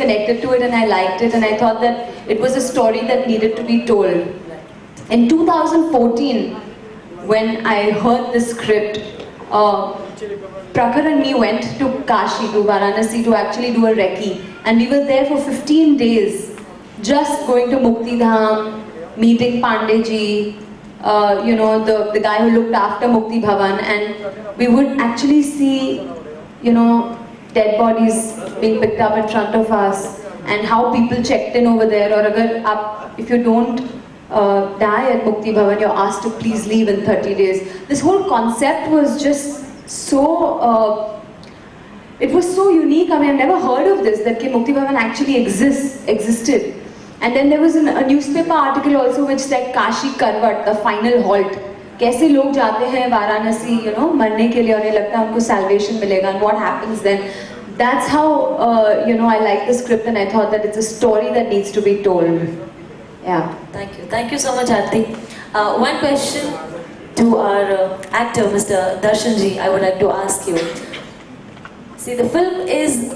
connected to it and I liked it, and I thought that it was a story that needed to be told. In 2014, when I heard the script, Prakhar and me went to Kashi, to Varanasi, to actually do a recce, and we were there for 15 days, just going to Mukti Dham, meeting Pandey you know, the guy who looked after Mukti Bhavan, and we would actually see, you know, dead bodies being picked up in front of us, and how people checked in over there, or if you don't die at Mukti Bhavan, you're asked to please leave in 30 days. This whole concept was just so, it was so unique. I mean, I've never heard of this, that Mukti Bhavan actually existed. And then there was a newspaper article also which said Kashi Karvat, the final halt. कैसे लोग जाते हैं Varanasi, you know, मरने के लिए, और ये लगता है उनको salvation मिलेगा, and what happens then? That's how, you know, I like the script, and I thought that it's a story that needs to be told. Yeah. Thank you so much, Aarti. One question to our actor, Mr. Darshan Ji, I would like to ask you. See, the film is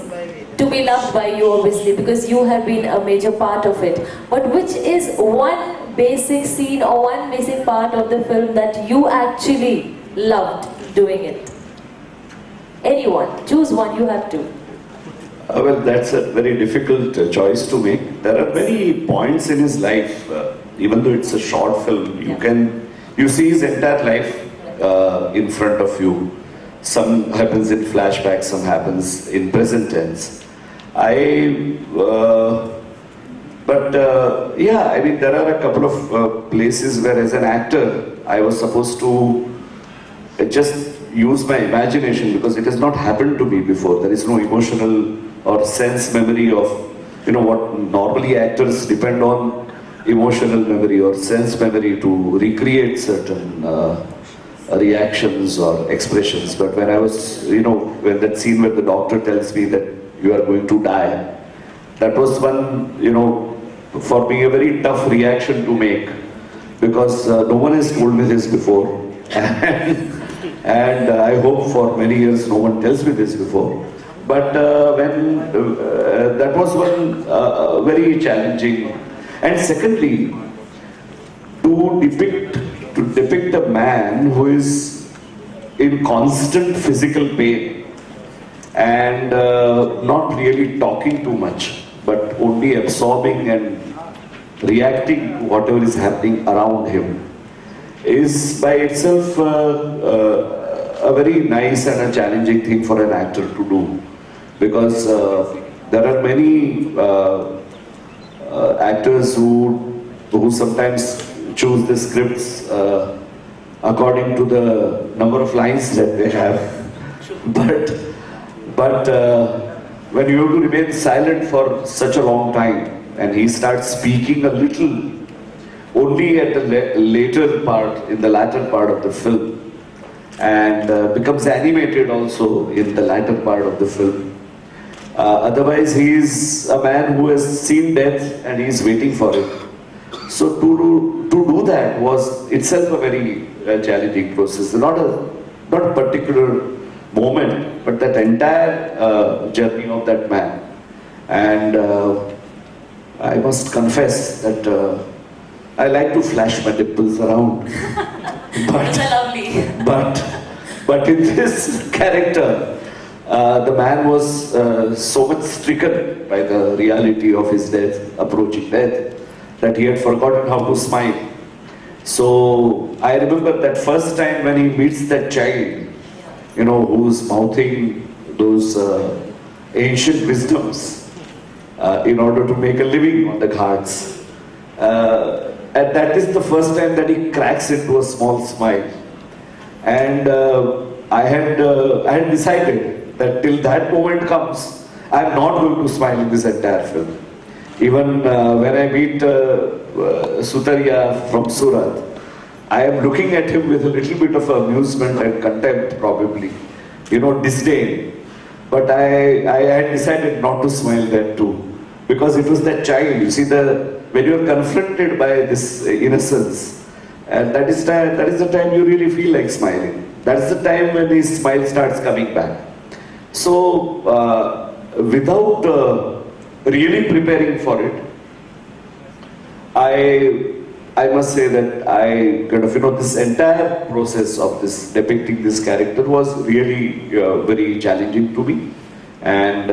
to be loved by you, obviously, because you have been a major part of it. But which is one basic scene or one basic part of the film that you actually loved doing it? Anyone, choose one, you have to. Well, that's a very difficult choice to make. There are many points in his life, even though it's a short film, you see his entire life in front of you. Some happens in flashback, some happens in present tense. Yeah, I mean, there are a couple of places where as an actor, I was supposed to just use my imagination, because it has not happened to me before. There is no emotional or sense memory of, you know, what normally actors depend on, emotional memory or sense memory to recreate certain reactions or expressions. But when I was, you know, when that scene where the doctor tells me that you are going to die, that was one, you know, for me a very tough reaction to make, because no one has told me this before. And I hope for many years no one tells me this before. But that was one very challenging. And secondly, to depict a man who is in constant physical pain and not really talking too much, but only absorbing and reacting to whatever is happening around him, is by itself a very nice and a challenging thing for an actor to do, because there are many actors who sometimes choose the scripts according to the number of lines that they have, but when you have to remain silent for such a long time, and he starts speaking a little only at the later part, in the latter part of the film, and becomes animated also in the latter part of the film. Otherwise, he is a man who has seen death and he is waiting for it. So to do that was itself a very challenging process. Not a particular moment, but that entire journey of that man. And I must confess that I like to flash my nipples around. But in this character, the man was so much stricken by the reality of his death, approaching death, that he had forgotten how to smile. So I remember that first time when he meets that child, you know, who's mouthing those ancient wisdoms in order to make a living on the ghats. And that is the first time that he cracks into a small smile. And I had decided that till that moment comes, I am not going to smile in this entire film. Even when I meet Sutaria from Surat, I am looking at him with a little bit of amusement and contempt, probably, you know, disdain. But I had decided not to smile then too, because it was that child. You see, when you are confronted by this innocence, and that is the time you really feel like smiling. That's the time when his smile starts coming back. So, without really preparing for it, I must say that I kind of, this entire process of this depicting this character was really very challenging to me, and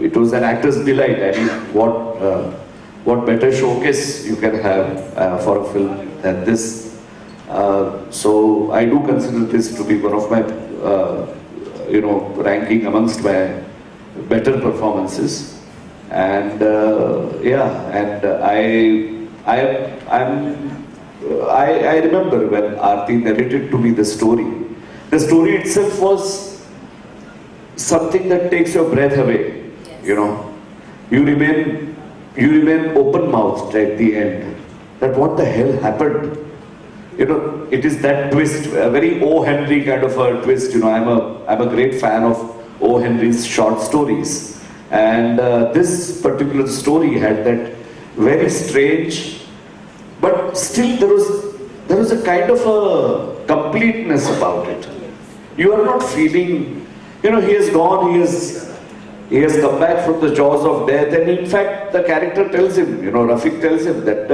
it was an actor's delight. I mean, what better showcase you can have for a film than this? So I do consider this to be one of my, ranking amongst my better performances, and I remember when Aarti narrated to me the story. The story itself was something that takes your breath away. Yes. You remain open-mouthed at the end. That what the hell happened? It is that twist, a very O. Henry kind of a twist. I'm a great fan of O. Henry's short stories, and this particular story had that very strange, but still there was a kind of a completeness about it. You are not feeling, he has gone, he has come back from the jaws of death, and in fact the character tells him, Rafiq tells him that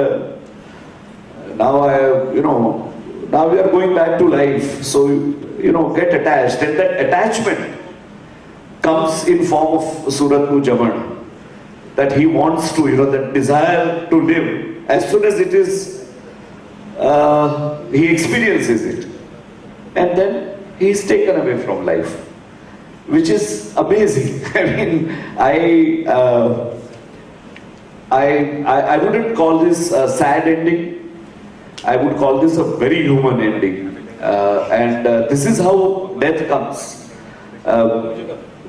now we are going back to life, so get attached, and that attachment comes in form of Surat Nu Jaman, that he wants to, that desire to live. As soon as it is, he experiences it, and then he is taken away from life, which is amazing. I wouldn't call this a sad ending. I would call this a very human ending, and this is how death comes.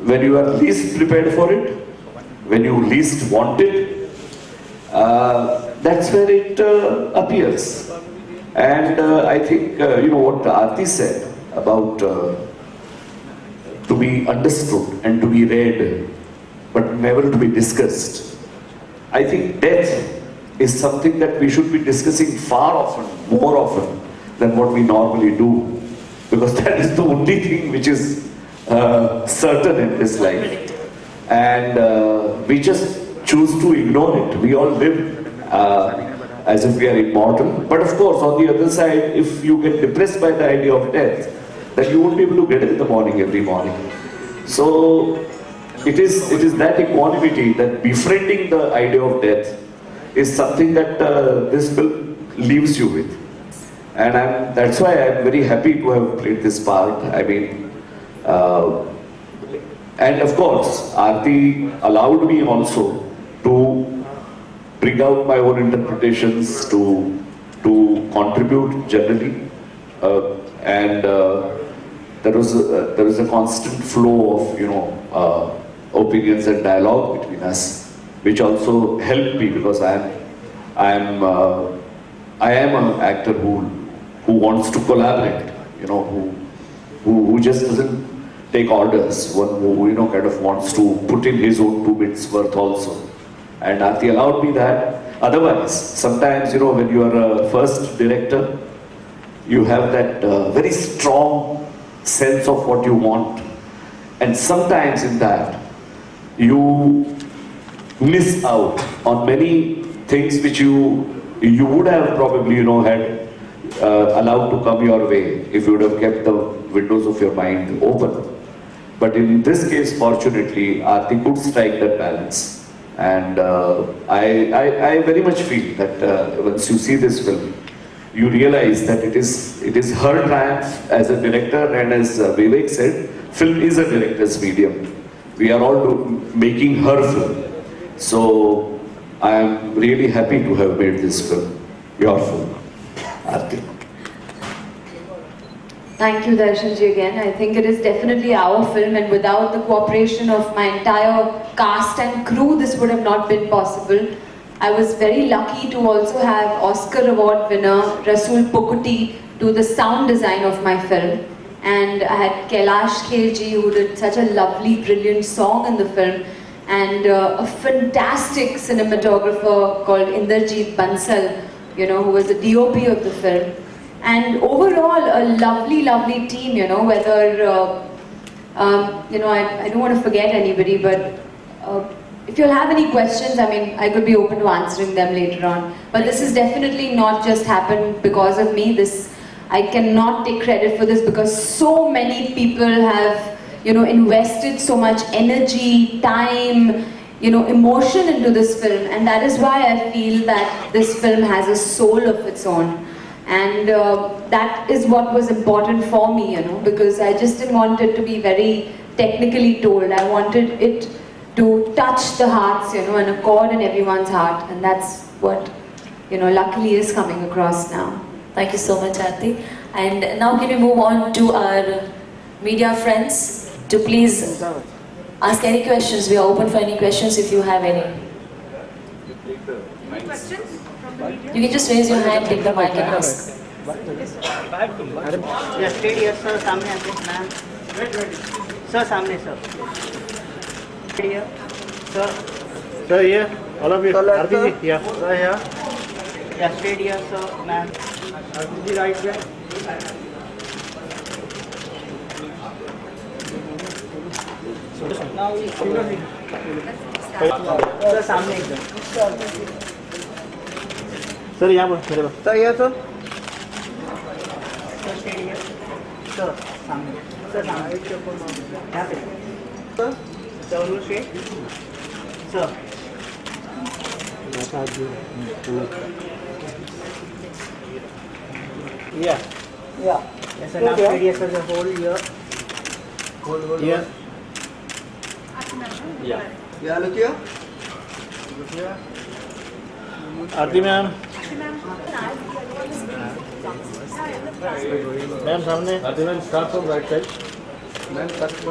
When you are least prepared for it, when you least want it, that's where it appears. And I think, what Aarti said about to be understood and to be read, but never to be discussed. I think death is something that we should be discussing far often, more often than what we normally do, because that is the only thing which is certain in this life. And we just choose to ignore it. We all live as if we are immortal. But of course, on the other side, if you get depressed by the idea of death, then you won't be able to get up in the morning every morning. So it is that equanimity, that befriending the idea of death is something that this film leaves you with. And that's why I'm very happy to have played this part. And of course, Aarti allowed me also to bring out my own interpretations, to contribute generally, and there was a constant flow of opinions and dialogue between us, which also helped me, because I am an actor who wants to collaborate, who just doesn't take orders, one who kind of wants to put in his own 2 bits worth also. And Aarti allowed me that. Otherwise, sometimes when you are a first director, you have that very strong sense of what you want, and sometimes in that you miss out on many things which you would have probably had allowed to come your way if you would have kept the windows of your mind open. But in this case, fortunately, Aarti could strike that balance, and I very much feel that once you see this film, you realize that it is her triumph as a director, and as Vivek said, film is a director's medium. We are all making her film. So I am really happy to have made this film, your film, Aarti. Thank you, Darshan ji, again. I think it is definitely our film, and without the cooperation of my entire cast and crew, this would have not been possible. I was very lucky to also have Oscar Award winner Rasool Pukuti do the sound design of my film. And I had Kailash Khelji, who did such a lovely, brilliant song in the film, and a fantastic cinematographer called Inderjeet Bansal, who was the DOP of the film. And overall, a lovely, lovely team, whether, I don't want to forget anybody, but if you'll have any questions, I mean, I could be open to answering them later on. But this has definitely not just happened because of me. I cannot take credit for this because so many people have, invested so much energy, time, emotion into this film, and that is why I feel that this film has a soul of its own. And that is what was important for me, because I just didn't want it to be very technically told. I wanted it to touch the hearts, and a chord in everyone's heart, and that's what, luckily is coming across now. Thank you so much, Aarti. And now can we move on to our media friends to please ask any questions. We are open for any questions if you have any. Any questions from the media? You can just raise your hand, take the mic and ask. Yes, straight here, sir. सामने आके, ma'am. Sir, सामने, sir. Straight here, sir. Sir, here, all of you. Aarti ji, yeah. Sir, here. Yeah, straight here, sir, ma'am. Aarti ji, right there. Now, sir, सामने एकदम. Sir, यहाँ पर मेरे पास. Sir, here, sir. Sir, straight here. Sir, सामने. Sir, सामने. यहाँ पे. Sir, sir, all straight. Sir. Yeah. Yeah. Yes, sir. Now straight here, sir. The whole here. Yeah. Yeah, look here. Aarti ma'am. Ma'am, सामने. Aarti ma'am, start from right side. Ma'am, start from